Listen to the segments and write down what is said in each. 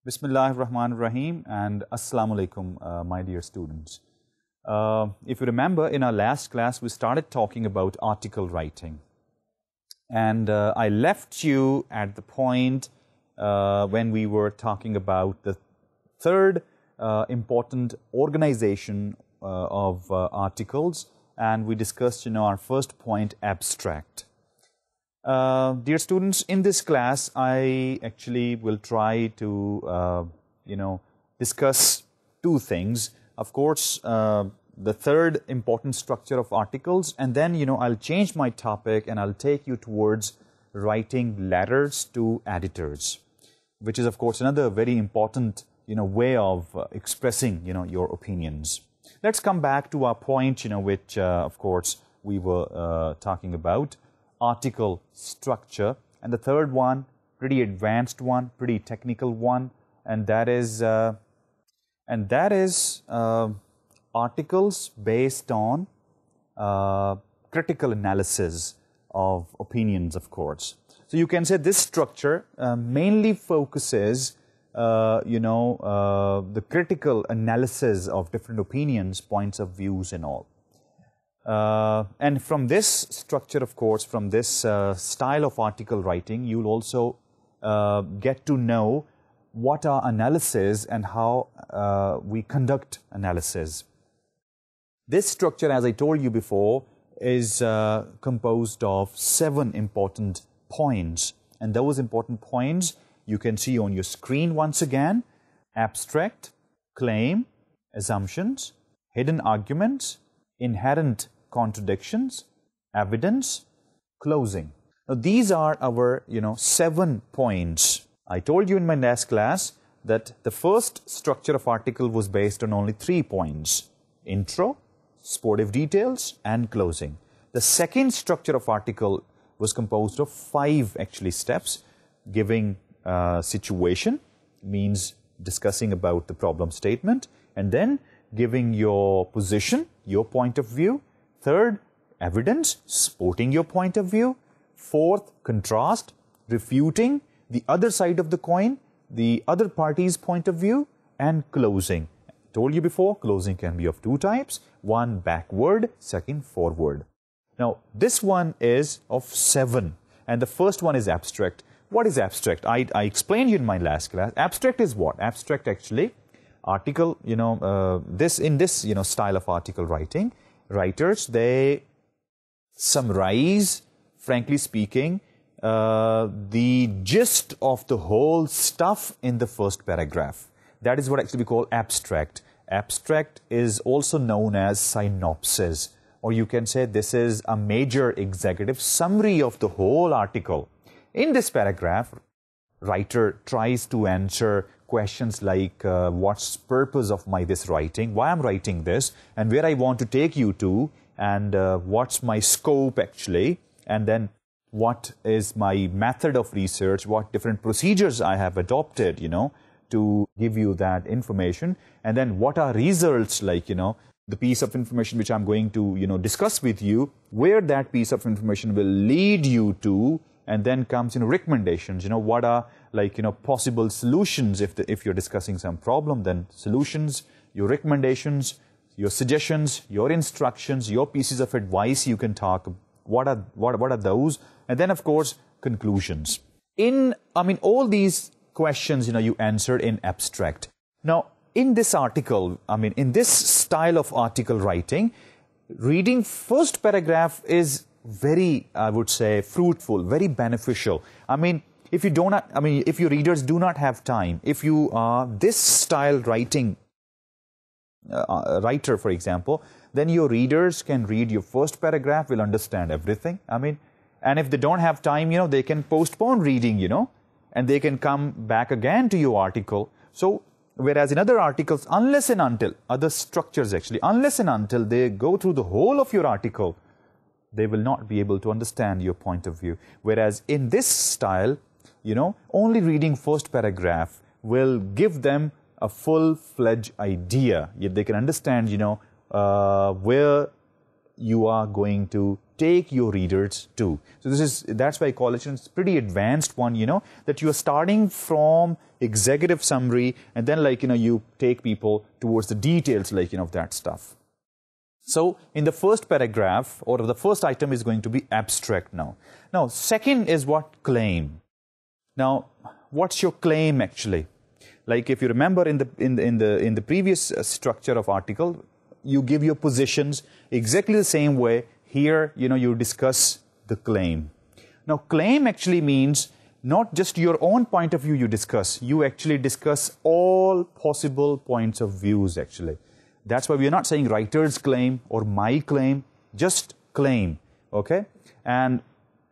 Bismillahir Rahmanir Rahim and Assalamu Alaikum, my dear students. If you remember, in our last class, we started talking about article writing. And I left you at the point when we were talking about the third important organization of articles. And we discussed, our first point, abstract. Dear students, in this class, I actually will try to, discuss two things. Of course, the third important structure of articles, and then, I'll change my topic and I'll take you towards writing letters to editors, which is, of course, another very important, way of expressing, your opinions. Let's come back to our point, which, of course, we were talking about. Article structure, and the third one, pretty advanced one, pretty technical one, and that is articles based on critical analysis of opinions, of course. So you can say this structure mainly focuses, the critical analysis of different opinions, points of views, and all. And from this structure, of course, from this style of article writing, you'll also get to know what are analysis and how we conduct analysis. This structure, as I told you before, is composed of 7 important points. And those important points you can see on your screen once again: abstract, claim, assumptions, hidden arguments, inherent contradictions, evidence, closing. Now, these are our, 7 points. I told you in my last class that the first structure of article was based on only 3 points: intro, sportive details, and closing. The second structure of article was composed of 5 actually steps: giving situation, means discussing about the problem statement, and then giving your position, your point of view. Third, evidence, supporting your point of view. Fourth, contrast, refuting the other side of the coin, the other party's point of view. And closing. I told you before, closing can be of 2 types. One backward, second forward. Now, this one is of 7. And the first one is abstract. What is abstract? I explained you in my last class. Abstract is what? Abstract actually, article, in this style of article writing, writers, they summarize, frankly speaking, the gist of the whole stuff in the first paragraph. That is what actually we call abstract. Abstract is also known as synopsis, or you can say this is a major executive summary of the whole article. In this paragraph, writer tries to answer questions like what's purpose of this writing, why I'm writing this, and where I want to take you to, and what's my scope actually, and then what is my method of research, what different procedures I have adopted, to give you that information, and then what are results like, the piece of information which I'm going to, discuss with you, where that piece of information will lead you to, and then comes, recommendations, what are like, possible solutions if you're discussing some problem, then solutions, your recommendations, your suggestions, your instructions, your pieces of advice you can talk, what are those, and then, of course, conclusions. All these questions, you answered in abstract. Now, in this article, in this style of article writing, reading first paragraph is very, I would say, fruitful, very beneficial. If you don't, if your readers do not have time, if you are this style writing writer, for example, then your readers can read your first paragraph, will understand everything. And if they don't have time, they can postpone reading, and they can come back again to your article. So, whereas in other articles, unless and until, other structures actually, unless and until they go through the whole of your article, they will not be able to understand your point of view. Whereas in this style, only reading first paragraph will give them a full-fledged idea. Yet they can understand, where you are going to take your readers to. So that's why I call it, it's a pretty advanced one, that you are starting from executive summary and then you take people towards the details of that stuff. So in the first paragraph or the first item is going to be abstract now. Now second is what? Claim. Now what's your claim actually? Like if you remember in the previous structure of article, you give your positions exactly the same way. Here, you discuss the claim. Now, claim actually means not just your own point of view you discuss. You actually discuss all possible points of views actually. That's why we are not saying writer's claim or my claim, just claim, okay? And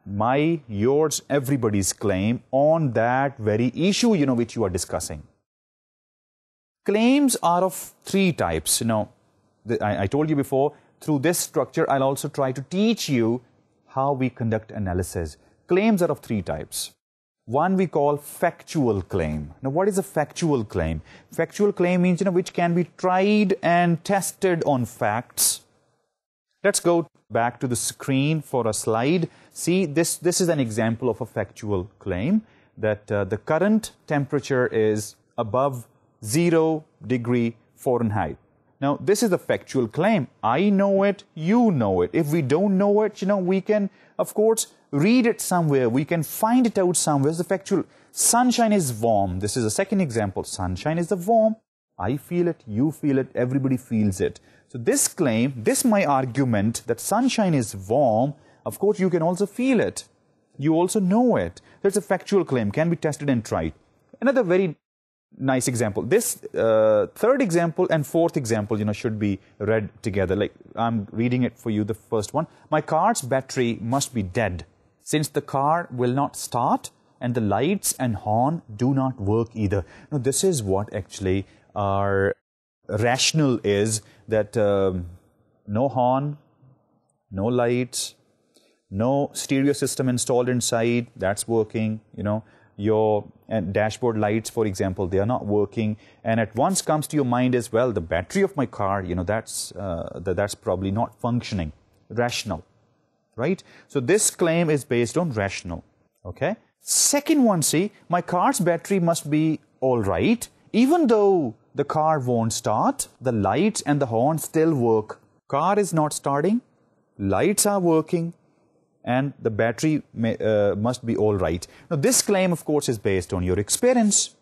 my, yours, everybody's claim on that very issue, which you are discussing. Claims are of three types. I told you before, through this structure, I'll also try to teach you how we conduct analysis. Claims are of three types. One we call factual claim. Now, what is a factual claim? Factual claim means, which can be tried and tested on facts. Let's go back to the screen for a slide. See, this is an example of a factual claim that the current temperature is above 0 degree Fahrenheit. Now, this is a factual claim. I know it, you know it. If we don't know it, we can, of course, read it somewhere. We can find it out somewhere. It's the factual. Sunshine is warm. This is a second example. Sunshine is the warm. I feel it, you feel it, everybody feels it. So this claim, this my argument that sunshine is warm, of course, you can also feel it. You also know it. So it's a factual claim, can be tested and tried. Another very nice example. This third example and fourth example, should be read together. Like I'm reading it for you, the first one. My car's battery must be dead since the car will not start and the lights and horn do not work either. Now, this is what actually our rational is, that no horn, no lights, no stereo system installed inside, that's working, your dashboard lights, for example, they are not working, and at once comes to your mind as well, the battery of my car, that's probably not functioning. Rational, right? So this claim is based on rational, okay? Second one, see, my car's battery must be all right, even though the car won't start, the lights and the horn still work. Car is not starting, lights are working, and the battery must be all right. Now, this claim, of course, is based on your experience.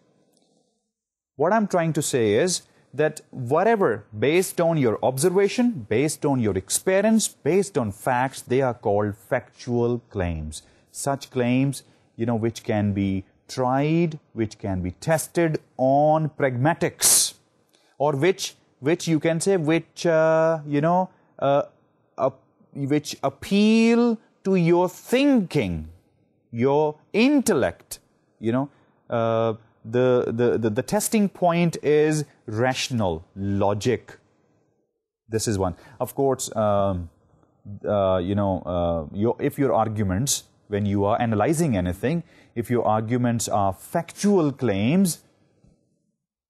What I'm trying to say is that whatever, based on your observation, based on your experience, based on facts, they are called factual claims. Such claims, which can be tried, which can be tested on pragmatics, or which you can say, which appeal to your thinking, your intellect, the testing point is rational, logic. This is one. Of course, if your arguments, when you are analyzing anything, if your arguments are factual claims,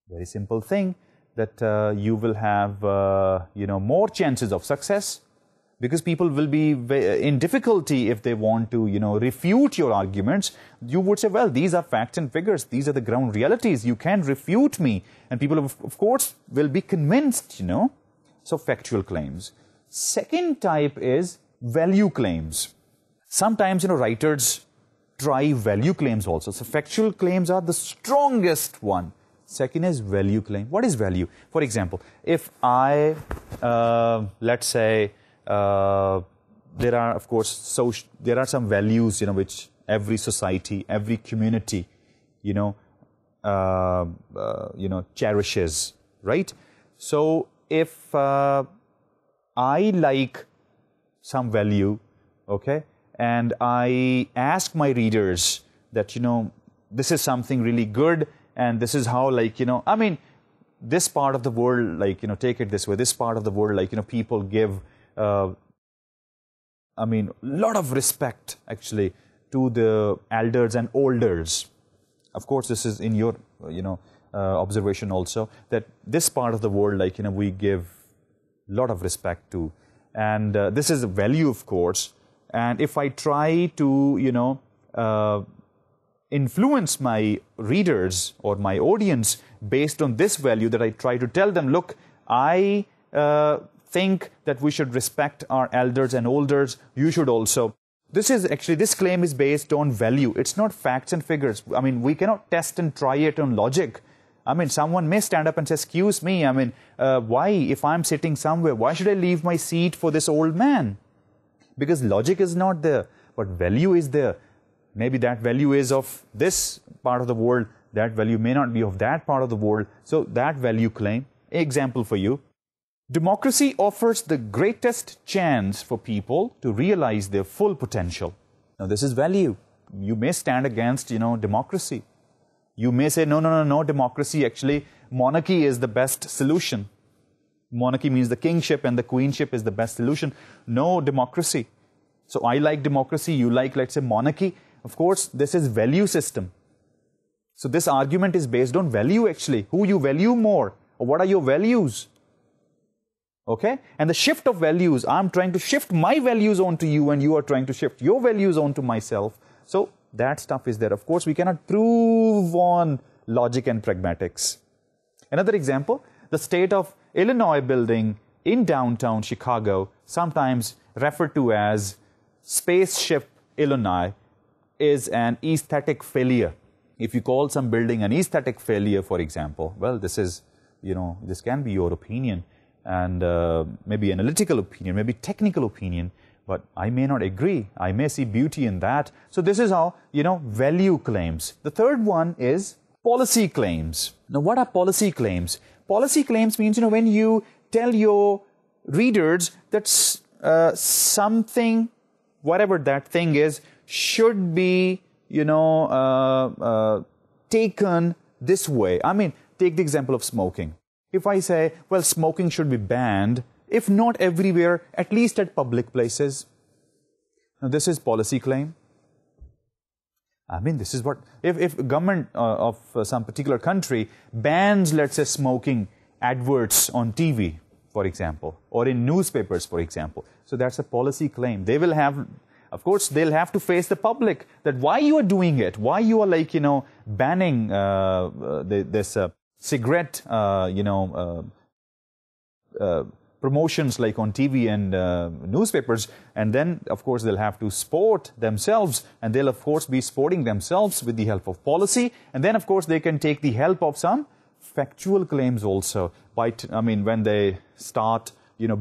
very simple thing, that you will have, more chances of success, because people will be in difficulty if they want to, refute your arguments. You would say, well, these are facts and figures. These are the ground realities. You can refute me. And people, of course, will be convinced, So, factual claims. Second type is value claims. Sometimes, writers try value claims also. So, factual claims are the strongest one. Second is value claim. What is value? For example, if I, let's say, there are, of course, there are some values, which every society, every community, cherishes, right? So, if I like some value, okay, and I ask my readers that, this is something really good, and this is how, this part of the world, take it this way, this part of the world, people give, lot of respect, actually, to the elders and olders. Of course, this is in your, observation also, that this part of the world, we give lot of respect to. And this is a value, of course. And if I try to, influence my readers or my audience based on this value, that I try to tell them, look, I think that we should respect our elders and elders, you should also. This claim is based on value. It's not facts and figures. I mean, we cannot test and try it on logic. I mean, someone may stand up and say, excuse me, I mean, why, if I'm sitting somewhere, why should I leave my seat for this old man? Because logic is not there, but value is there. Maybe that value is of this part of the world, that value may not be of that part of the world. So that value claim, example for you. Democracy offers the greatest chance for people to realize their full potential. Now, this is value. You may stand against, democracy. You may say, no, democracy, actually, monarchy is the best solution. Monarchy means the kingship and the queenship is the best solution. No, democracy. So I like democracy, you like, let's say, monarchy. Of course, this is value system. So this argument is based on value, actually. Who you value more, or what are your values? Okay? And the shift of values, I'm trying to shift my values onto you and you are trying to shift your values onto myself. So that stuff is there. Of course, we cannot prove on logic and pragmatics. Another example, the state of Illinois building in downtown Chicago, sometimes referred to as Spaceship Illinois, is an aesthetic failure. If you call some building an aesthetic failure, for example, well, this is, this can be your opinion, and maybe analytical opinion, maybe technical opinion, but I may not agree. I may see beauty in that. So this is how, value claims. The third one is policy claims. Now, what are policy claims? Policy claims means, when you tell your readers that something, whatever that thing is, should be, taken this way. I mean, take the example of smoking. If I say, well, smoking should be banned, if not everywhere, at least at public places. Now, this is policy claim. I mean, this is what, if government of some particular country bans, let's say, smoking adverts on TV, for example, or in newspapers, for example. So that's a policy claim. They will have, of course, they'll have to face the public that why you are doing it, why you are banning this cigarette, promotions like on TV and newspapers, and then, of course, they'll have to sport themselves, and they'll, of course, be sporting themselves with the help of policy, and then, of course, they can take the help of some factual claims also, when they start,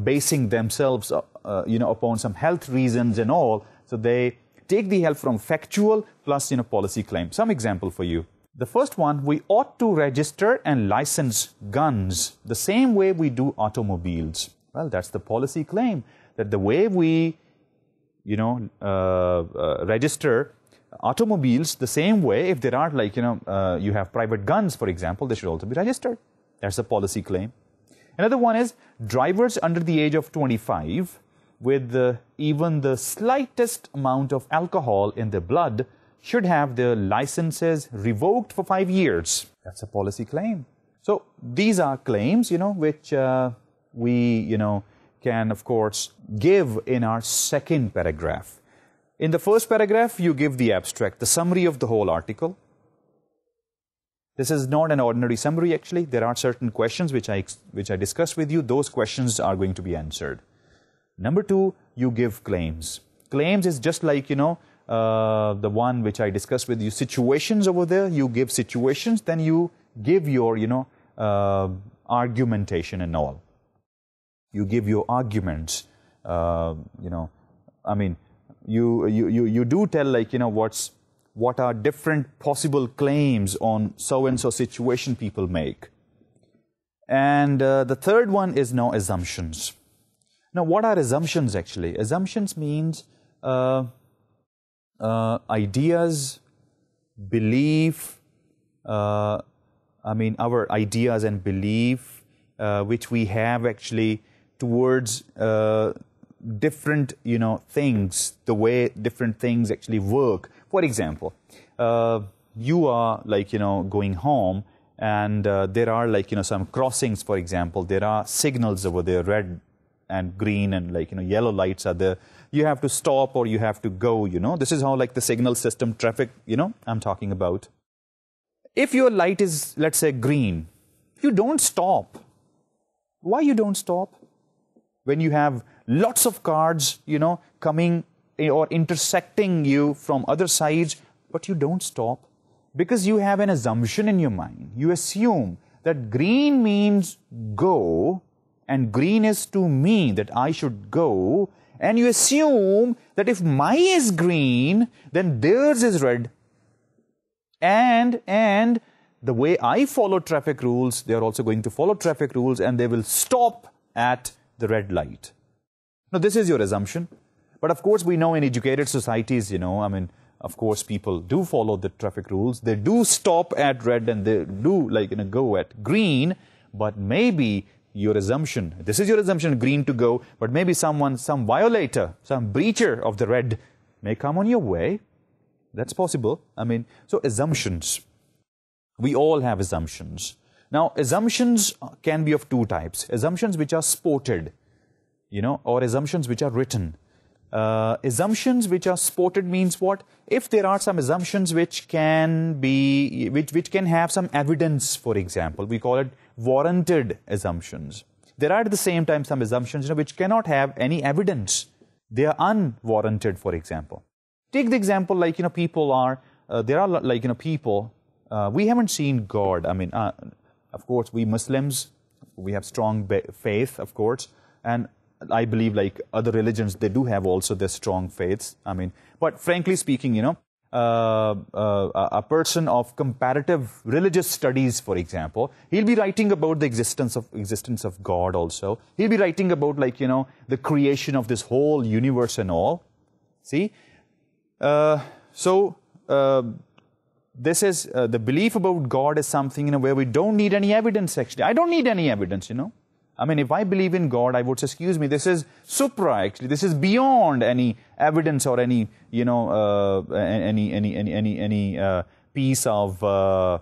basing themselves, upon some health reasons and all, so they take the help from factual plus, policy claims. Some example for you. The first one, we ought to register and license guns the same way we do automobiles. Well, that's the policy claim, that the way we, register automobiles the same way, if there are you have private guns, for example, they should also be registered. That's a policy claim. Another one is drivers under the age of 25 with even the slightest amount of alcohol in their blood should have their licenses revoked for 5 years. That's a policy claim. So these are claims, which we, can, of course, give in our second paragraph. In the first paragraph, you give the abstract, the summary of the whole article. This is not an ordinary summary, actually. There are certain questions which I discussed with you. Those questions are going to be answered. Number two, you give claims. Claims is just like, the one which I discussed with you, situations over there. You give situations, then you give your, argumentation and all. You give your arguments, you do tell, what are different possible claims on so-and-so situation people make. And the third one is now assumptions. Now, what are assumptions, actually? Assumptions means ideas, belief, our ideas and belief, which we have actually towards different, things, the way different things actually work. For example, you are going home, and there are some crossings, for example. There are signals over there, red and green and like, yellow lights are there. You have to stop or you have to go, This is how like the signal system traffic, I'm talking about. If your light is, let's say, green, you don't stop. Why you don't stop? When you have lots of cars, coming or intersecting you from other sides, but you don't stop. Because you have an assumption in your mind. You assume that green means go, and green is to me that I should go, and you assume that if my is green, then theirs is red. And the way I follow traffic rules, they are also going to follow traffic rules, and they will stop at the red light. Now, this is your assumption. But of course, we know in educated societies, of course, people do follow the traffic rules. They do stop at red and they do go at green. But maybe your assumption, this is your assumption, green to go, but maybe some violator, some breacher of the red may come on your way. That's possible. So assumptions. We all have assumptions. Now, assumptions can be of two types. Assumptions which are spotted, or assumptions which are written. Assumptions which are spotted means what? If there are some assumptions which can be, which can have some evidence, for example, we call it warranted assumptions. There are at the same time some assumptions, which cannot have any evidence. They are unwarranted, for example. Take the example like, people are, there are like, people, we haven't seen God. Of course, we Muslims, we have strong faith, of course, and I believe like other religions, they do have also their strong faiths. But frankly speaking, a person of comparative religious studies, for example, he'll be writing about the existence of God also. He'll be writing about like, the creation of this whole universe and all. See? This is, the belief about God is something, where we don't need any evidence, actually. I don't need any evidence, if I believe in God, I would say, excuse me, this is supra, actually. This is beyond any evidence or any, any piece of, the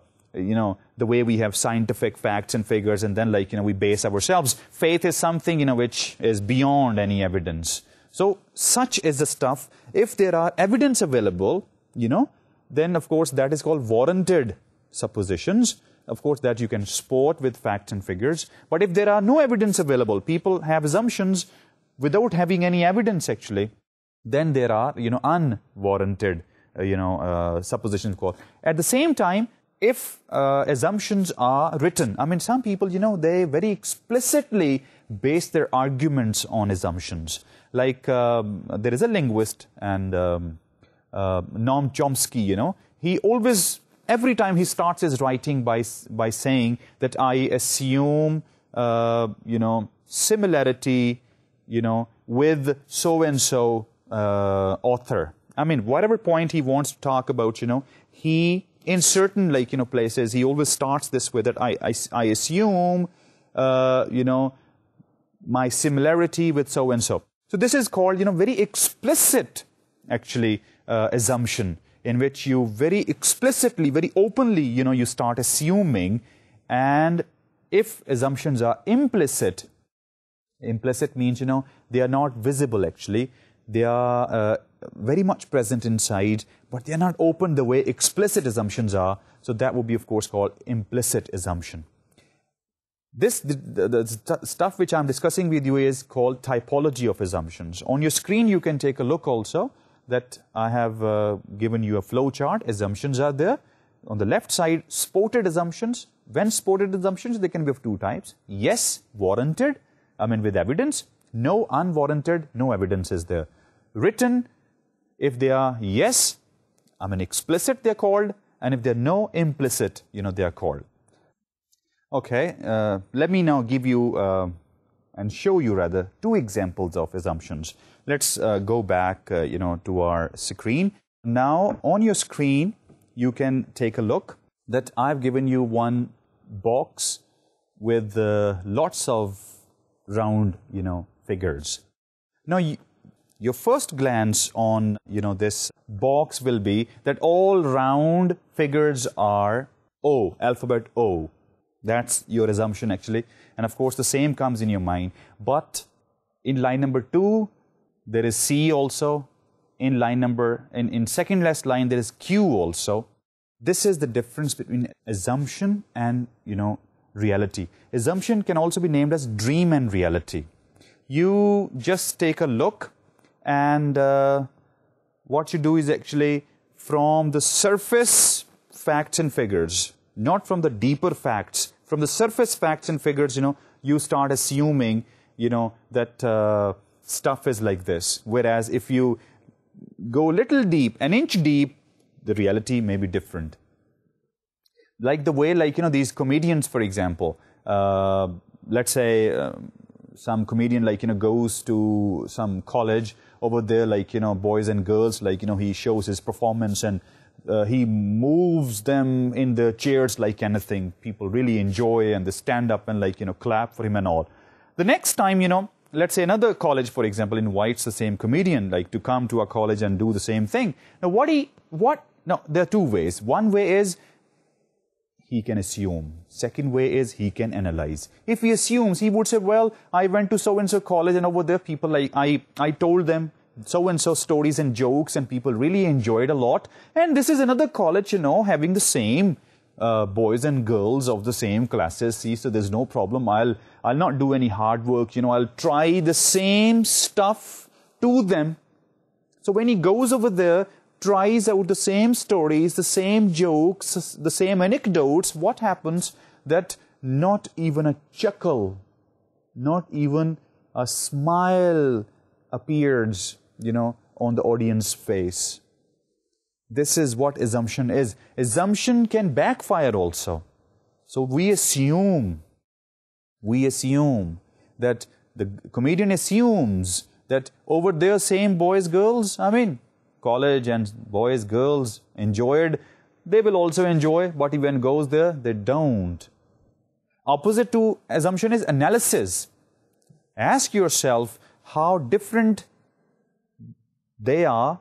way we have scientific facts and figures and then, like, we base ourselves. Faith is something, which is beyond any evidence. So, such is the stuff. If there are evidence available, then, of course, that is called warranted suppositions. Of course, that you can support with facts and figures. But if there are no evidence available, people have assumptions without having any evidence, actually, then there are, unwarranted, suppositions called. At the same time, if assumptions are written, some people, they very explicitly base their arguments on assumptions. Like, there is a linguist, and Noam Chomsky, he always, every time he starts his writing by saying that I assume, similarity, with so-and-so author. Whatever point he wants to talk about, he, in certain, places, he always starts this with that I assume, my similarity with so-and-so. So this is called, very explicit, actually, assumption, in which you very explicitly, very openly, you start assuming. And if assumptions are implicit means, they are not visible, actually. They are very much present inside, but they are not open the way explicit assumptions are. So that would be, of course, called implicit assumption. This, the stuff which I'm discussing with you is called typology of assumptions. On your screen, you can take a look also that I have given you a flow chart. Assumptions are there. On the left side, spotted assumptions. When spotted assumptions, they can be of two types. Yes, warranted, with evidence. No, unwarranted, no evidence is there. Written, if they are yes, explicit, they're called. And if they're no, implicit, they are called. Okay, let me now give you and show you rather two examples of assumptions. Let's go back, to our screen. Now, on your screen, you can take a look that I've given you one box with lots of round, figures. Now, your first glance on, this box will be that all round figures are O, alphabet O. That's your assumption, actually. And of course, the same comes in your mind. But In line number 2, there is C also. In second last line, there is Q also. This is the difference between assumption and, reality. Assumption can also be named as dream and reality. You just take a look, and what you do is actually from the surface facts and figures, not from the deeper facts. From the surface facts and figures, you start assuming, that stuff is like this. Whereas if you go a little deep, an inch deep, the reality may be different. Like the way, these comedians, for example, let's say some comedian, goes to some college over there, boys and girls, he shows his performance and he moves them in the chairs like anything. People really enjoy and they stand up and clap for him and all. The next time, let's say another college, for example, invites the same comedian to come to our college and do the same thing. Now, no, there are two ways. One way is he can assume. Second way is he can analyze. If he assumes, he would say, well, I went to so-and-so college and over there people, I told them so-and-so stories and jokes and people really enjoyed a lot. And this is another college, having the same boys and girls of the same classes. See, so there's no problem. I'll not do any hard work. I'll try the same stuff to them. So when he goes over there, tries out the same stories, the same jokes, the same anecdotes, what happens? That not even a chuckle, not even a smile appears, on the audience face. This is what assumption is. Assumption can backfire also. So we assume that the comedian assumes that over there same boys, girls, college and boys, girls enjoyed, they will also enjoy, but when goes there, they don't. Opposite to assumption is analysis. Ask yourself how different they are.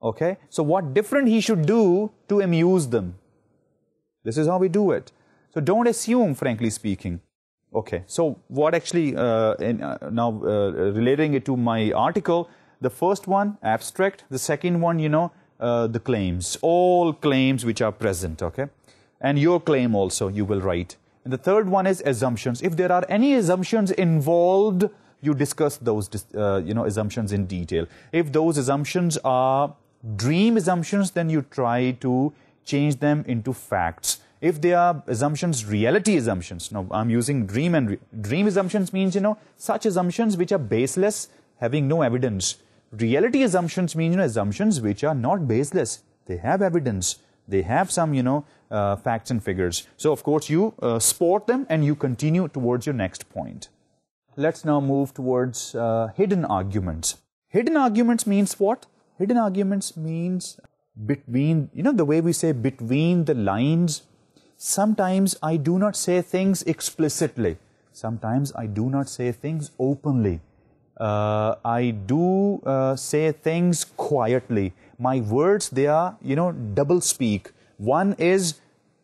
Okay, so what different he should do to amuse them? This is how we do it. So don't assume, frankly speaking. Okay, so what actually, relating it to my article, the first one, abstract. The second one, the claims. All claims which are present, okay? And your claim also, you will write. And the third one is assumptions. If there are any assumptions involved, you discuss those, assumptions in detail. If those assumptions are dream assumptions, then you try to change them into facts. If they are assumptions, reality assumptions. Now, I'm using dream and dream assumptions means, such assumptions which are baseless, having no evidence. Reality assumptions mean, assumptions which are not baseless. They have evidence. They have some, facts and figures. So, of course, you sport them and you continue towards your next point. Let's now move towards hidden arguments. Hidden arguments means what? Hidden arguments means between, the way we say between the lines. Sometimes I do not say things explicitly. Sometimes I do not say things openly. I do say things quietly. My words, they are, double speak. One is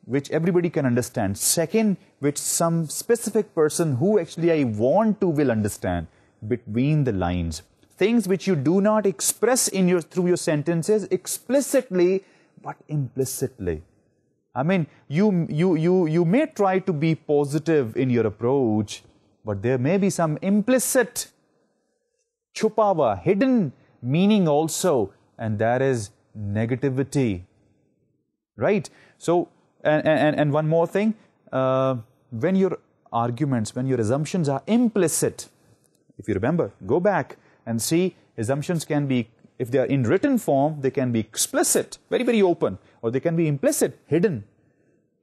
which everybody can understand. Second, which some specific person who actually I want to will understand. Between the lines. Things which you do not express through your sentences explicitly, but implicitly. You may try to be positive in your approach, but there may be some implicit, chupawa, hidden meaning also, and that is negativity. Right? So, and one more thing, when your arguments, when your assumptions are implicit, if you remember, go back and see, assumptions can be, if they are in written form, they can be explicit, very, very open, or they can be implicit, hidden.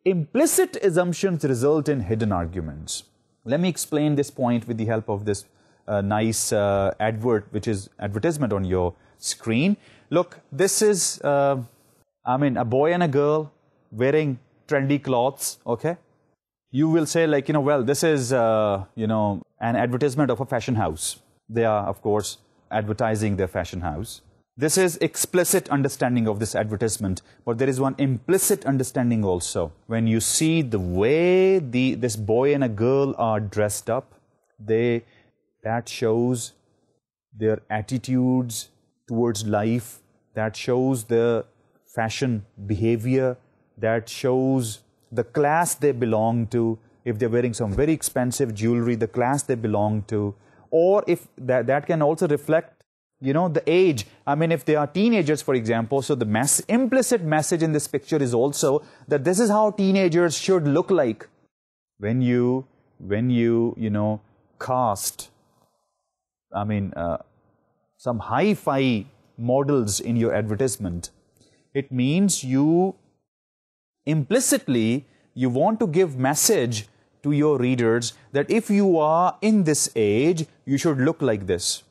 Implicit assumptions result in hidden arguments. Let me explain this point with the help of this nice which is advertisement on your screen. Look, this is, a boy and a girl wearing trendy clothes, okay? You will say well, this is, an advertisement of a fashion house. They are, of course, advertising their fashion house. This is explicit understanding of this advertisement, but there is one implicit understanding also. When you see the way this boy and a girl are dressed up, they that shows their attitudes towards life, that shows their fashion behavior, that shows the class they belong to. If they're wearing some very expensive jewelry, the class they belong to. Or if that can also reflect, you know, the age. I mean, if they are teenagers, for example, so the implicit message in this picture is also that this is how teenagers should look like. When you know, cast, I mean, some hi-fi models in your advertisement, it means you implicitly, you want to give message to your readers that if you are in this age, you should look like this.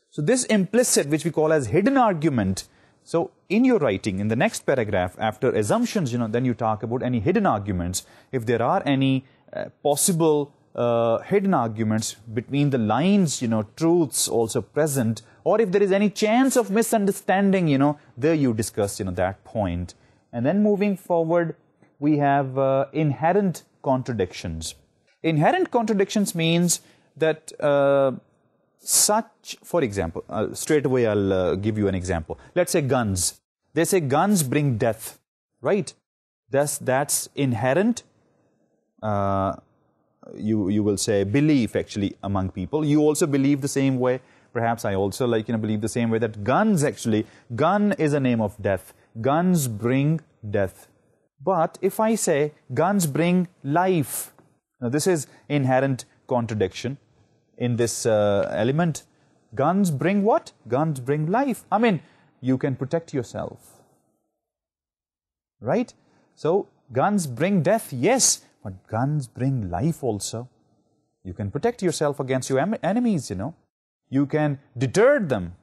So this implicit, which we call as hidden argument, so in your writing, in the next paragraph, after assumptions, you know, then you talk about any hidden arguments. If there are any possible hidden arguments between the lines, you know, truths also present, or if there is any chance of misunderstanding, you know, there you discuss, you know, that point. And then moving forward, we have inherent contradictions. Inherent contradictions means that such, for example, straight away I'll give you an example. Let's say guns. They say guns bring death, right? That's inherent, you will say, belief actually among people. You also believe the same way. Perhaps I also believe the same way that guns actually, gun is a name of death. Guns bring death. But if I say guns bring life, now this is inherent contradiction in this element. Guns bring what? Guns bring life. I mean, you can protect yourself, right? So guns bring death, yes, but guns bring life also. You can protect yourself against your enemies, you know. You can deter them.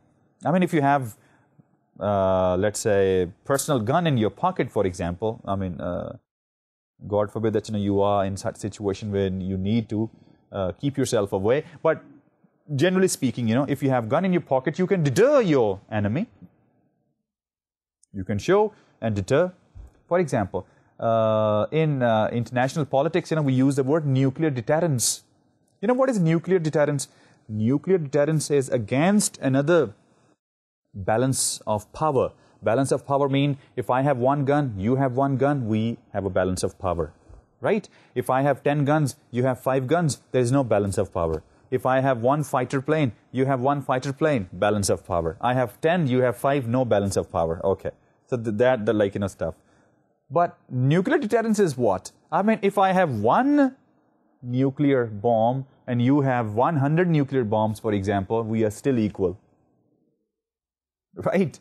I mean, if you have, let's say, personal gun in your pocket, for example, I mean, God forbid that, you know, you are in such situation where you need to keep yourself away. But generally speaking, you know, if you have gun in your pocket, you can deter your enemy. You can show and deter. For example, in international politics, you know, we use the word nuclear deterrence. You know what is nuclear deterrence? Nuclear deterrence is against another balance of power. Balance of power mean if I have one gun, you have one gun, we have a balance of power, right? If I have 10 guns, you have 5 guns, there is no balance of power. If I have one fighter plane, you have one fighter plane, balance of power. I have 10, you have 5, no balance of power. Okay, so the stuff. But nuclear deterrence is what? I mean, if I have one nuclear bomb and you have 100 nuclear bombs, for example, we are still equal. Right?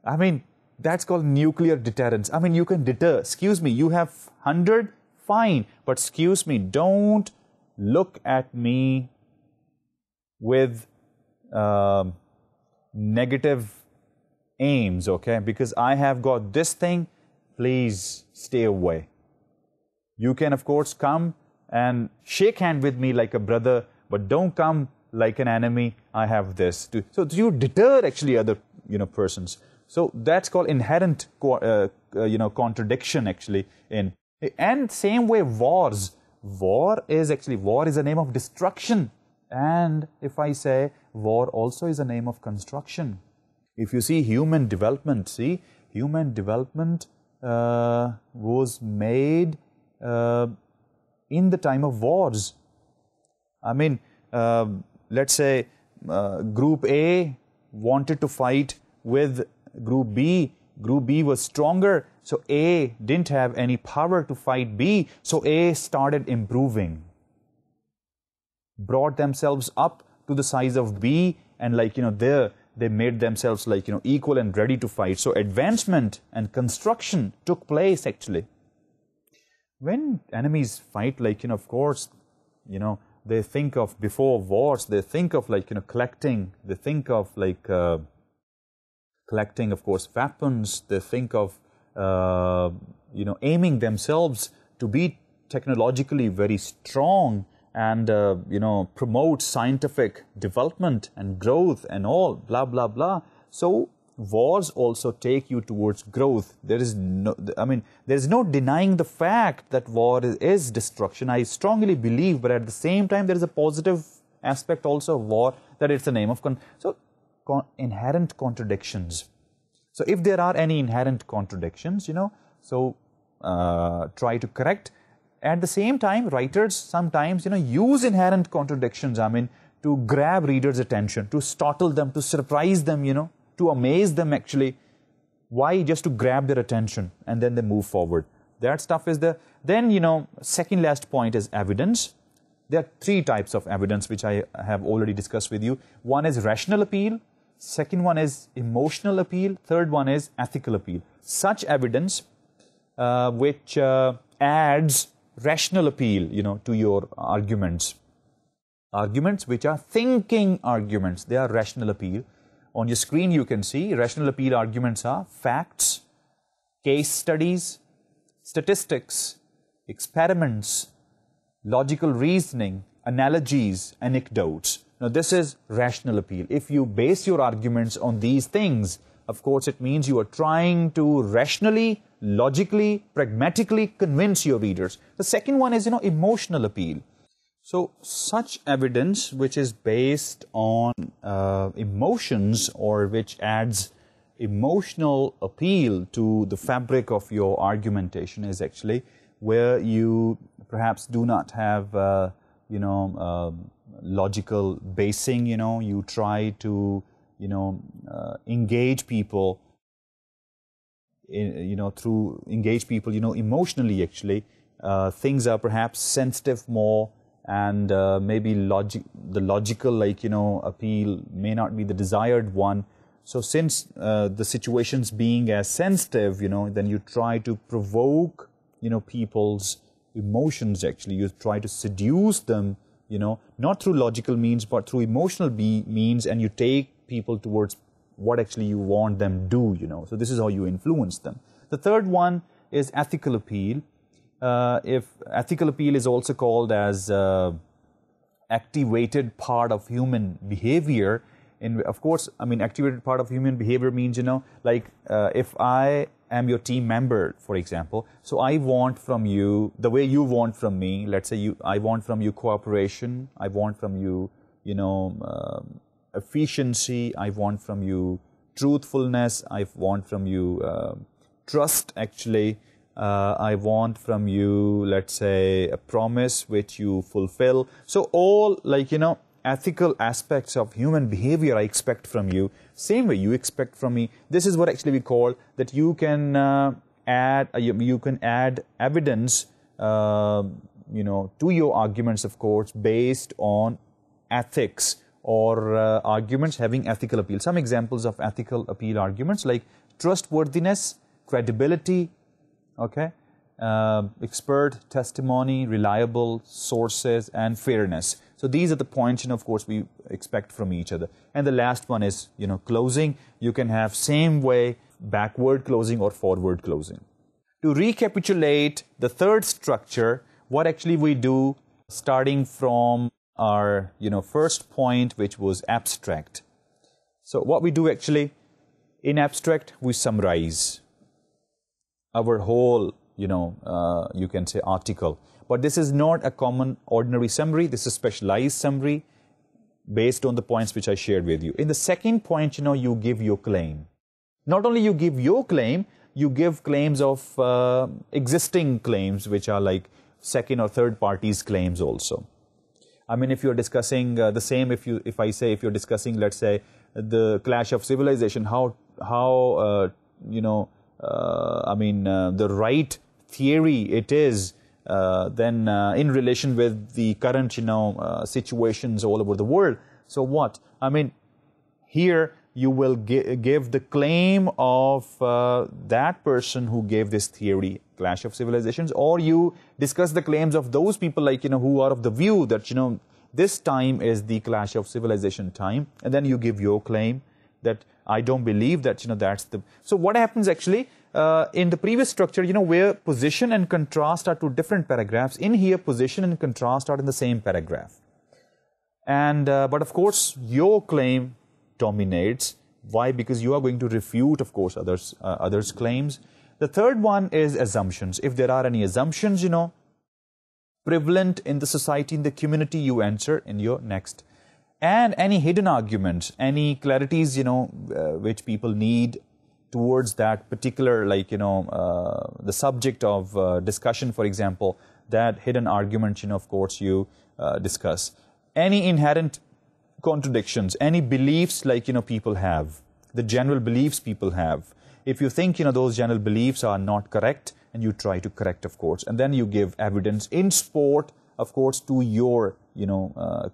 I mean, that's called nuclear deterrence. I mean, you can deter. Excuse me, you have 100, fine. But excuse me, don't look at me with negative aims, okay? Because I have got this thing, please stay away. You can, of course, come and shake hand with me like a brother, but don't come like an enemy. I have this. So you deter actually other, you know, persons. So that's called inherent, contradiction actually. And same way wars. War is a name of destruction. And if I say war also is a name of construction. If you see human development, human development was made in the time of wars. I mean, let's say Group A wanted to fight with Group B. Group B was stronger, so A didn't have any power to fight B, so A started improving. Brought themselves up to the size of B, and they made themselves equal and ready to fight. So advancement and construction took place actually. When enemies fight, of course, they think of, before wars, they think of collecting, they think of collecting, of course, weapons, they think of aiming themselves to be technologically very strong and promote scientific development and growth and all, blah blah blah. So wars also take you towards growth. There is no denying the fact that war is destruction. I strongly believe, but at the same time there is a positive aspect also of war, that it's a name of... inherent contradictions. So if there are any inherent contradictions, try to correct. At the same time, writers sometimes, use inherent contradictions, to grab readers' attention, to startle them, to surprise them, to amaze them actually. Why? Just to grab their attention, and then they move forward. That stuff is the... Then, second last point is evidence. There are three types of evidence which I have already discussed with you. One is rational appeal. Second one is emotional appeal. Third one is ethical appeal. Such evidence which adds rational appeal, to your arguments. Arguments which are thinking arguments. They are rational appeal. On your screen you can see rational appeal arguments are facts, case studies, statistics, experiments, logical reasoning, analogies, anecdotes. Now this is rational appeal. If you base your arguments on these things, of course it means you are trying to rationally, logically, pragmatically convince your readers. The second one is, emotional appeal. So such evidence which is based on emotions, or which adds emotional appeal to the fabric of your argumentation, is actually where you perhaps do not have logical basing. You try to engage people emotionally actually. Things are perhaps sensitive more, and maybe the logical appeal may not be the desired one. So since the situations being as sensitive, then you try to provoke people's emotions actually. You try to seduce them, not through logical means but through emotional means, and you take people towards what actually you want them to do, So this is how you influence them. The third one is ethical appeal. If ethical appeal is also called as activated part of human behavior. And of course, activated part of human behavior means, if I am your team member, for example, so I want from you the way you want from me. Let's say I want from you cooperation, I want from you, efficiency, I want from you truthfulness, I want from you trust actually, I want from you, let's say, a promise which you fulfill. So all ethical aspects of human behavior I expect from you, same way you expect from me. This is what actually we call that you can add evidence to your arguments, of course, based on ethics, or arguments having ethical appeal. Some examples of ethical appeal arguments like trustworthiness, credibility, expert testimony, reliable sources, and fairness. So these are the points, of course, we expect from each other. And the last one is, closing. You can have same way backward closing or forward closing. To recapitulate the third structure, what actually we do, starting from our, first point, which was abstract. So what we do actually, in abstract, we summarize our whole, you can say article. But this is not a common ordinary summary. This is a specialized summary based on the points which I shared with you. In the second point, you give your claim. Not only you give your claim, you give claims of existing claims, which are like second or third parties claims also. If you're discussing the same, if you're discussing, let's say, the clash of civilization, the right theory it is, then in relation with the current, situations all over the world. So what? Here you will give the claim of that person who gave this theory, clash of civilizations, or you discuss the claims of those people who are of the view that, this time is the clash of civilization time, and then you give your claim that I don't believe that, that's the... So what happens actually, in the previous structure, where position and contrast are two different paragraphs, in here position and contrast are in the same paragraph. And, but of course, your claim dominates. Why? Because you are going to refute, of course, others' claims. The third one is assumptions. If there are any assumptions, prevalent in the society, in the community, you answer in your next and any hidden arguments, any clarities, which people need towards that particular, the subject of discussion, for example, that hidden argument, of course, you discuss. Any inherent contradictions, any beliefs people have, the general beliefs people have. If you think, those general beliefs are not correct, and you try to correct, of course, and then you give evidence in support, of course, to your,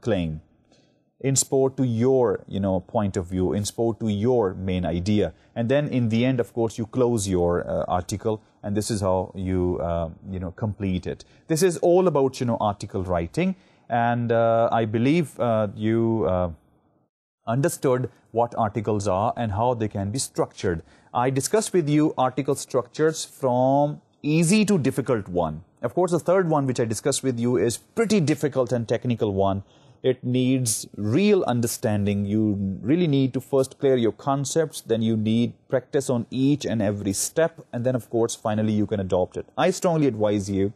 claim, in support to your, point of view, in support to your main idea. And then in the end, of course, you close your article, and this is how you, complete it. This is all about, article writing. And I believe you understood what articles are and how they can be structured. I discussed with you article structures from easy to difficult one. Of course, the third one which I discussed with you is pretty difficult and technical one. It needs real understanding. You really need to first clear your concepts, then you need practice on each and every step, and then, of course, finally you can adopt it. I strongly advise you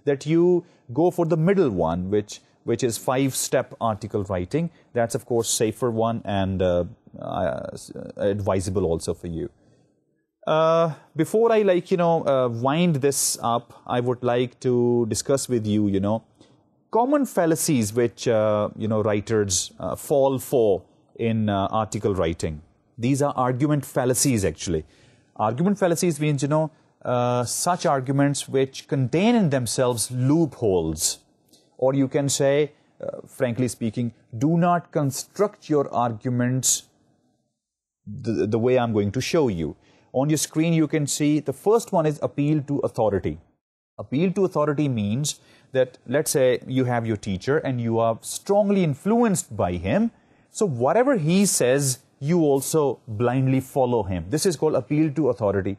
that you go for the middle one, which is 5-step article writing. That's, of course, safer one and advisable also for you. Before I wind this up, I would like to discuss with you, common fallacies which, writers fall for in article writing. These are argument fallacies, actually. Argument fallacies means, such arguments which contain in themselves loopholes. Or you can say, frankly speaking, do not construct your arguments the way I'm going to show you. On your screen, you can see the first one is appeal to authority. Appeal to authority means that, let's say, you have your teacher and you are strongly influenced by him. So whatever he says, you also blindly follow him. This is called appeal to authority.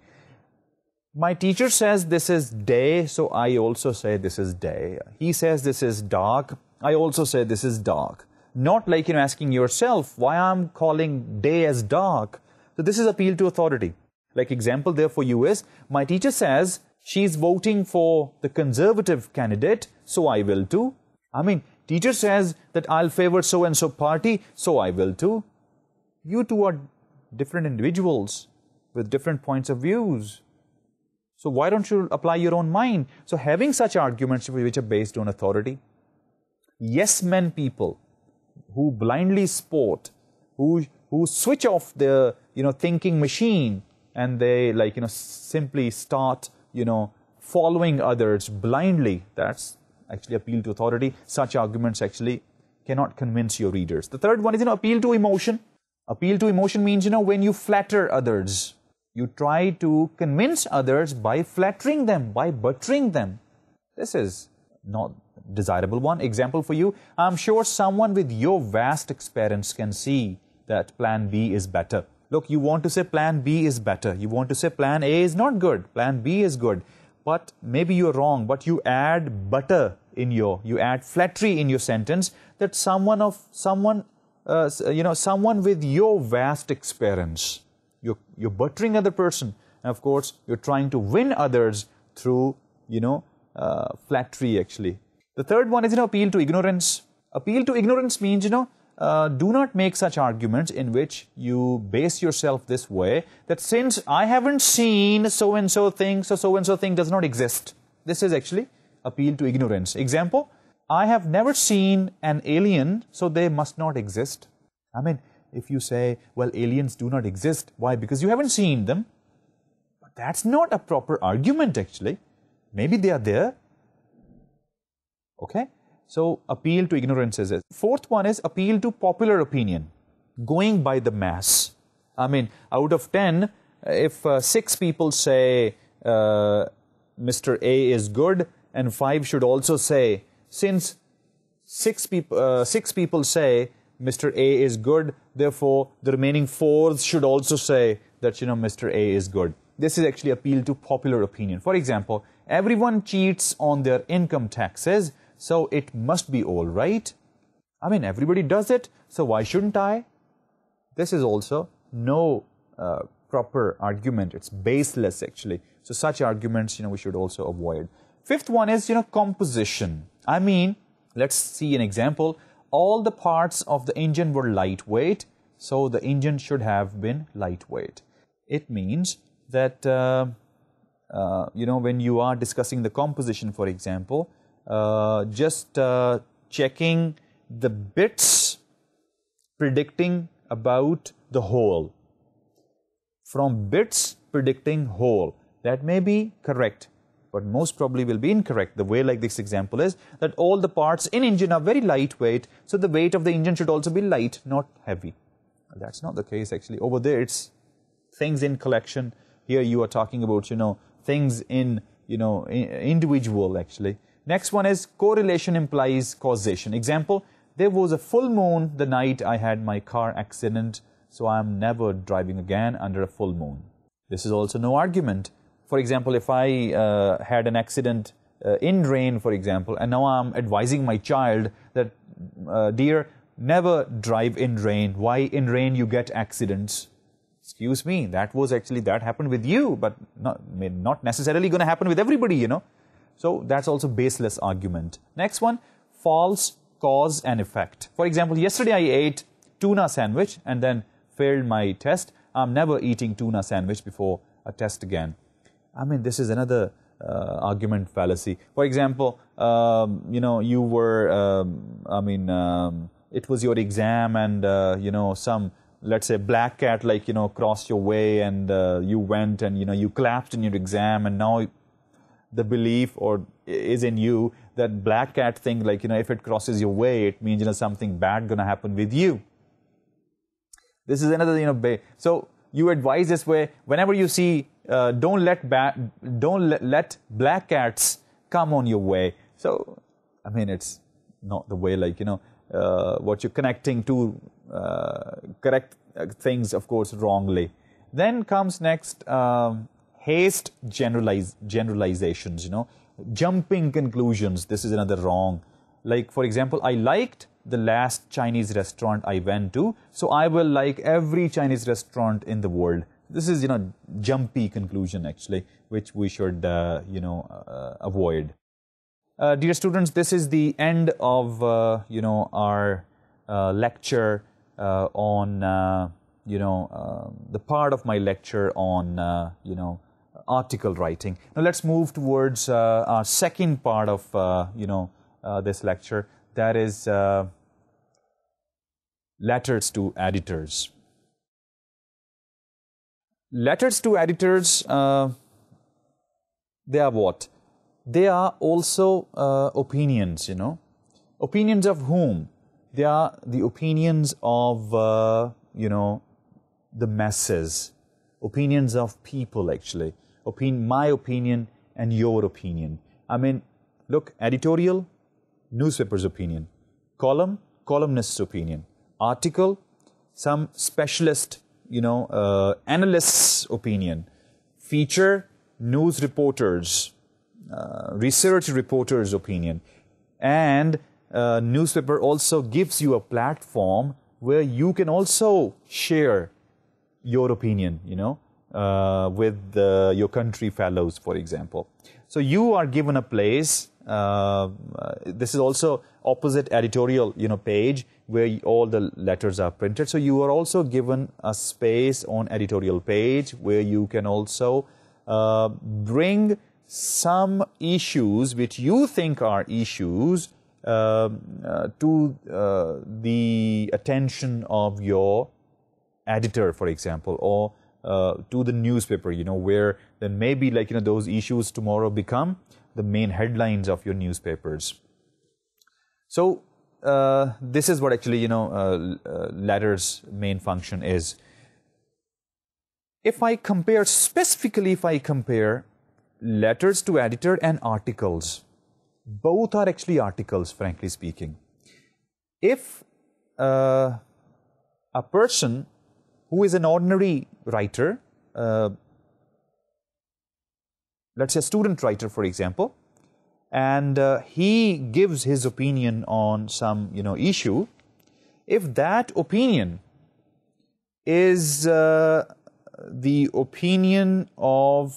My teacher says this is day, so I also say this is day. He says this is dark, I also say this is dark. Not like, asking yourself why I'm calling day as dark. So this is appeal to authority. Like example there for you is, my teacher says she's voting for the conservative candidate, so I will too. Teacher says that I'll favor so-and-so party, so I will too. You two are different individuals with different points of views. So why don't you apply your own mind? So having such arguments which are based on authority, yes men people who blindly sport, who switch off the thinking machine, and they simply start following others blindly, that's actually appeal to authority. Such arguments actually cannot convince your readers. The third one is appeal to emotion. Appeal to emotion means when you flatter others, you try to convince others by flattering them, by buttering them. This is not desirable one. Example for you, I'm sure someone with your vast experience can see that plan B is better. Look, you want to say plan B is better. You want to say plan A is not good. Plan B is good. But maybe you're wrong. But you add butter in you add flattery in your sentence that someone with your vast experience. You're buttering other person. And of course, you're trying to win others through, flattery actually. The third one is, appeal to ignorance. Appeal to ignorance means, do not make such arguments in which you base yourself this way, that since I haven't seen so-and-so thing, so so-and-so thing does not exist. This is actually appeal to ignorance. Example, I have never seen an alien, so they must not exist. If you say, well, aliens do not exist. Why? Because you haven't seen them. But that's not a proper argument, actually. Maybe they are there. Okay? So, appeal to ignorance is it. Fourth one is appeal to popular opinion, going by the mass. Out of 10, if 6 people say Mr. A is good, and 5 should also say, since 6 people say Mr. A is good, therefore the remaining 4 should also say that, Mr. A is good. This is actually appeal to popular opinion. For example, everyone cheats on their income taxes, so it must be all right. Everybody does it, so why shouldn't I? This is also no proper argument. It's baseless, actually. So such arguments, we should also avoid. Fifth one is, composition. Let's see an example. all the parts of the engine were lightweight, so the engine should have been lightweight. It means that, when you are discussing the composition, for example, just checking the bits predicting about the whole. From bits predicting whole, that may be correct, but most probably will be incorrect. The way like this example is that all the parts in engine are very lightweight, so the weight of the engine should also be light, not heavy. That's not the case actually. Over there it's things in collection. Here you are talking about, things in, individual actually. Next one is correlation implies causation. Example, there was a full moon the night I had my car accident, so I am never driving again under a full moon. This is also no argument. For example, if I had an accident in rain, for example, and now I'm advising my child that, dear, never drive in rain. Why in rain you get accidents? Excuse me, that happened with you, but not necessarily going to happen with everybody, So that's also baseless argument. Next one, false cause and effect. For example, yesterday I ate tuna sandwich and then failed my test. I'm never eating tuna sandwich before a test again. I mean, this is another argument fallacy. For example, you were, it was your exam and, some, let's say, black cat, crossed your way and you went and, you collapsed in your exam, and now the belief is in you that black cat thing, if it crosses your way, it means, something bad going to happen with you. This is another, so you advise this way, whenever you see, don't let black cats come on your way. So, I mean, it's not the way, what you're connecting to correct things, of course, wrongly. Then comes next, haste generalizations, jumping conclusions. This is another wrong. Like, for example, I liked the last Chinese restaurant I went to, so I will like every Chinese restaurant in the world. This is, jumpy conclusion actually, which we should, avoid. Dear students, this is the end of, our lecture on, the part of my lecture on, article writing. Now let's move towards our second part of, this lecture. That is letters to editors. Letters to editors, they are what? They are also opinions, Opinions of whom? They are the opinions of, the masses. Opinions of people, actually. My opinion and your opinion. I mean, look, editorial, newspaper's opinion. Column, columnist's opinion. Article, some specialist, analyst's opinion. Feature, news reporters, research reporters' opinion. And newspaper also gives you a platform where you can also share your opinion, with your country fellows, for example. So you are given a place. This is also opposite editorial, page where all the letters are printed. So you are also given a space on editorial page where you can also bring some issues which you think are issues to the attention of your editor, for example, or to the newspaper, where then maybe those issues tomorrow become the main headlines of your newspapers. So this is what actually, letters' main function is. If I compare, specifically if I compare letters to editor and articles, both are actually articles, frankly speaking. If a person who is an ordinary writer, let's say a student writer, for example, and he gives his opinion on some, issue, if that opinion is the opinion of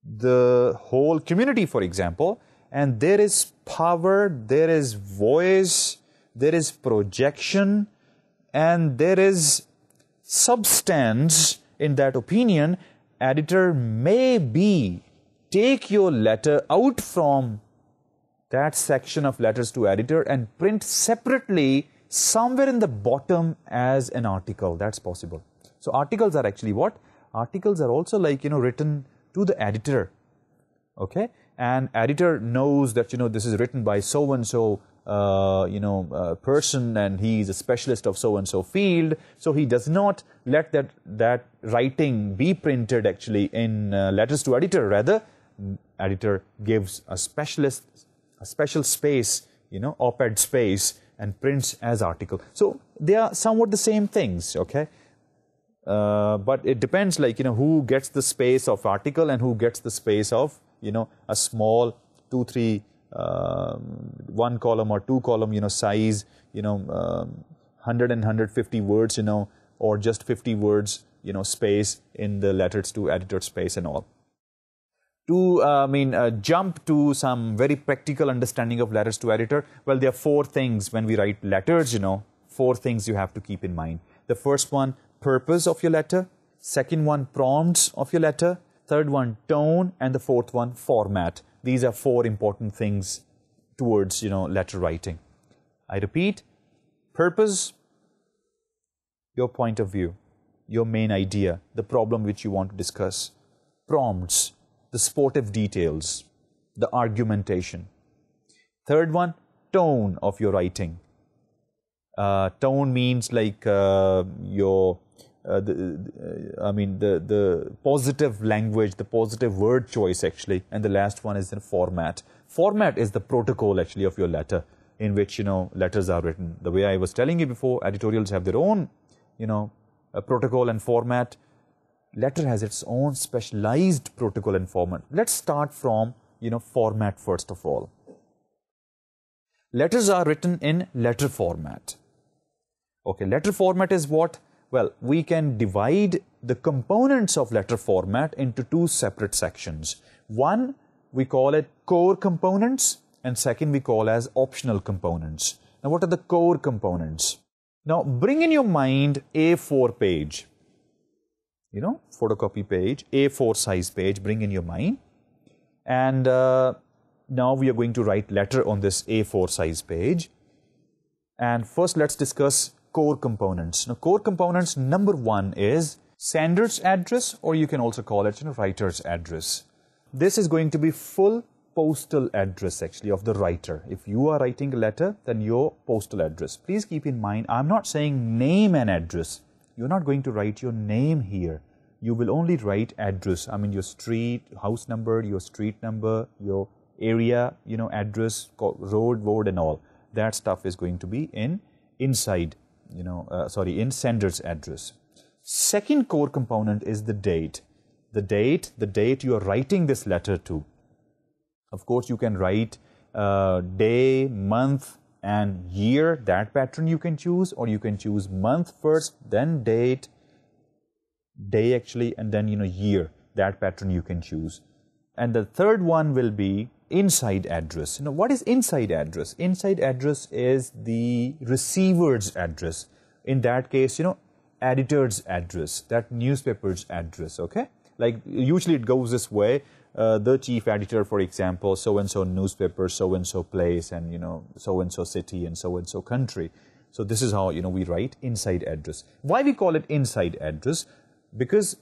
the whole community, for example, and there is power, there is voice, there is projection, and there is substance in that opinion, editor may take your letter out from that section of letters to editor and print separately somewhere in the bottom as an article. That's possible. So articles are actually what? Articles are also like, written to the editor. Okay? And editor knows that, this is written by so-and-so, person, and he is a specialist of so-and-so field. So he does not let that writing be printed actually in letters to editor. Rather, editor gives a special space, op-ed space, and prints as article. So they are somewhat the same things, okay? But it depends, like, who gets the space of article and who gets the space of, a small 2-3 1 column or 2 column, size, 100 and 150 words, or just 50 words, space in the letters to editor space and all. To, jump to some very practical understanding of letters to editor, well, there are 4 things when we write letters, 4 things you have to keep in mind. The first one, purpose of your letter. Second one, prompts of your letter. Third one, tone. And the fourth one, format. These are 4 important things towards, letter writing. I repeat, purpose, your point of view, your main idea, the problem which you want to discuss. Prompts, the sportive details, the argumentation. Third one, tone of your writing. Tone means like the positive language, the positive word choice actually. And the last one is the format. Format is the protocol actually of your letter, in which, letters are written. The way I was telling you before, editorials have their own, protocol and format. Letter has its own specialized protocol and format. Let's start from, format first of all. Letters are written in letter format. Okay, letter format is what? Well, we can divide the components of letter format into 2 separate sections. One, we call it core components, and second we call as optional components. Now, what are the core components? Now, bring in your mind A4 page. Photocopy page, A4 size page, bring in your mind. And now we are going to write letter on this A4 size page. And first let's discuss core components. Now, core components, number 1 is sender's address, or you can also call it, writer's address. This is going to be full postal address actually of the writer. If you are writing a letter, then your postal address. Please keep in mind, I'm not saying name and address. You're not going to write your name here. You will only write address. Your street, house number, your street number, your area, address, road, word and all. That stuff is going to be inside, in sender's address. Second core component is the date. The date you are writing this letter to. Of course, you can write day, month, and year. That pattern you can choose, or you can choose month first, then date, day actually, and then year. That pattern you can choose. And the third one will be inside address. What is inside address? Inside address is the receiver's address. In that case, editor's address, that newspaper's address, okay? Like usually it goes this way. The chief editor, for example, so-and-so newspaper, so-and-so place, and, so-and-so city and so-and-so country. So this is how, we write inside address. Why we call it inside address? Because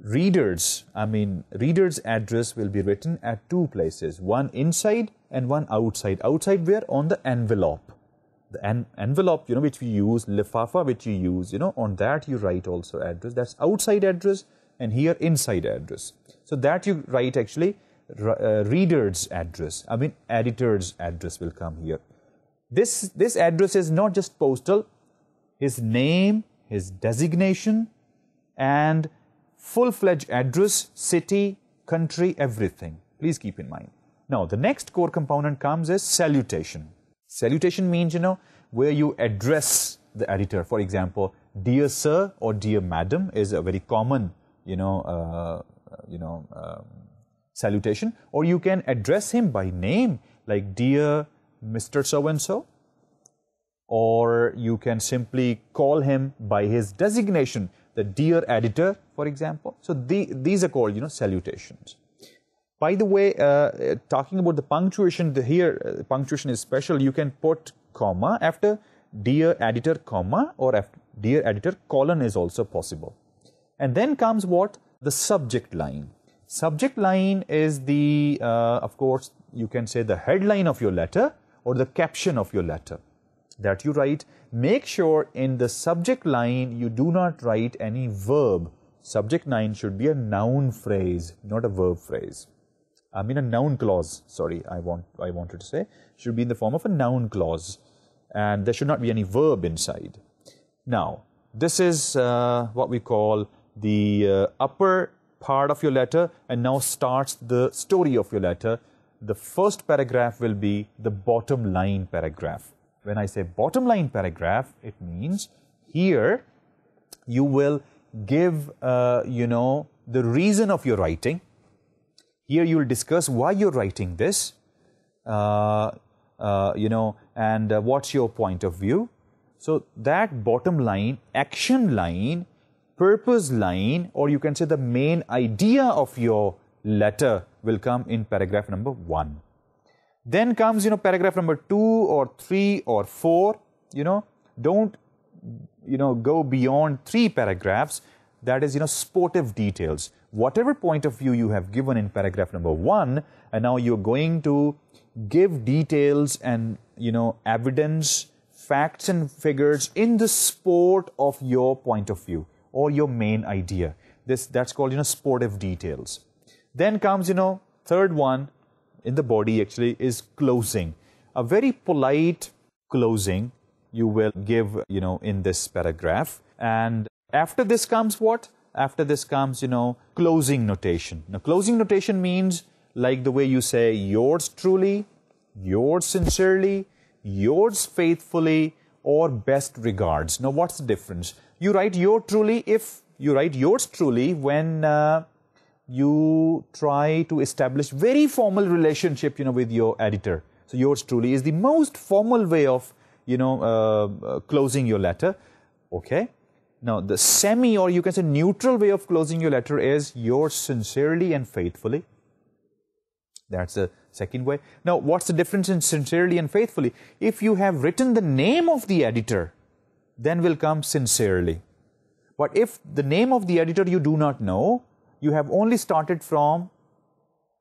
reader's address will be written at 2 places. One inside and one outside. Outside where? On the envelope. The envelope, which we use, lifafa, which you use, on that you write also address. That's outside address, and here inside address. So that you write actually reader's address. Editor's address will come here. This address is not just postal. His name, his designation, and full-fledged address, city, country, everything. Please keep in mind. Now, the next core component comes as salutation. Salutation means, where you address the editor. For example, dear sir or dear madam is a very common, salutation, or you can address him by name, like dear Mr. So-and-so, or you can simply call him by his designation, the dear editor, for example. So these are called, salutations. By the way, talking about the punctuation, here punctuation is special. You can put comma after dear editor, comma, or after dear editor, colon is also possible. And then comes what? The subject line. Subject line is the, of course, you can say the headline of your letter or the caption of your letter that you write. Make sure in the subject line you do not write any verb. Subject line should be a noun phrase, not a verb phrase. I mean a noun clause, sorry, I wanted to say. Should be in the form of a noun clause. And there should not be any verb inside. Now, this is what we call the upper part of your letter, and now starts the story of your letter. The first paragraph will be the bottom line paragraph. When I say bottom line paragraph, it means here you will give, the reason of your writing. Here you will discuss why you're writing this, and what's your point of view. So that bottom line, action line, purpose line, or you can say the main idea of your letter will come in paragraph number 1. Then comes, paragraph number 2 or 3 or 4. Don't, go beyond 3 paragraphs. That is, sportive details. Whatever point of view you have given in paragraph number 1, and now you're going to give details and, evidence, facts and figures in the sport of your point of view or your main idea. That's called, sportive details. Then comes, third one in the body actually is closing. A very polite closing you will give, in this paragraph. And after this comes what? After this comes, closing notation. Now, closing notation means like the way you say yours truly, yours sincerely, yours faithfully, or best regards. Now, what's the difference? You write your truly if you write yours truly when you try to establish very formal relationship, with your editor. So, yours truly is the most formal way of, closing your letter. Okay. Now, the semi or you can say neutral way of closing your letter is yours sincerely and faithfully. That's the second way. Now, what's the difference in sincerely and faithfully? If you have written the name of the editor, then will come sincerely. But if the name of the editor you do not know, you have only started from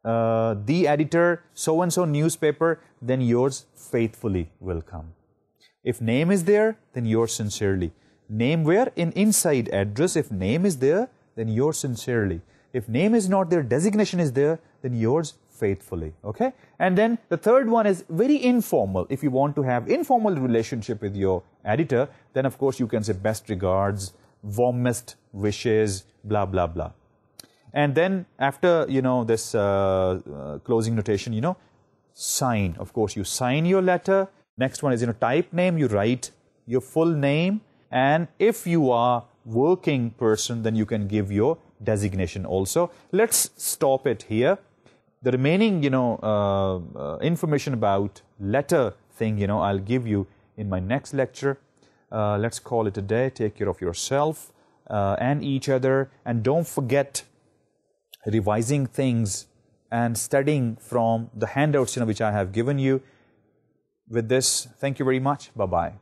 the editor, so-and-so newspaper, then yours faithfully will come. If name is there, then yours sincerely. Name where? In inside address. If name is there, then yours sincerely. If name is not there, designation is there, then yours faithfully. Okay? And then the third one is very informal. If you want to have informal relationship with your editor, then of course you can say best regards, warmest wishes, blah, blah, blah. And then after, this closing notation, sign. Of course, you sign your letter. Next one is, type name. You write your full name. And if you are working person, then you can give your designation also. Let's stop it here. The remaining, information about letter thing, I'll give you in my next lecture. Let's call it a day. Take care of yourself and each other. And don't forget revising things and studying from the handouts, which I have given you. With this, thank you very much. Bye-bye.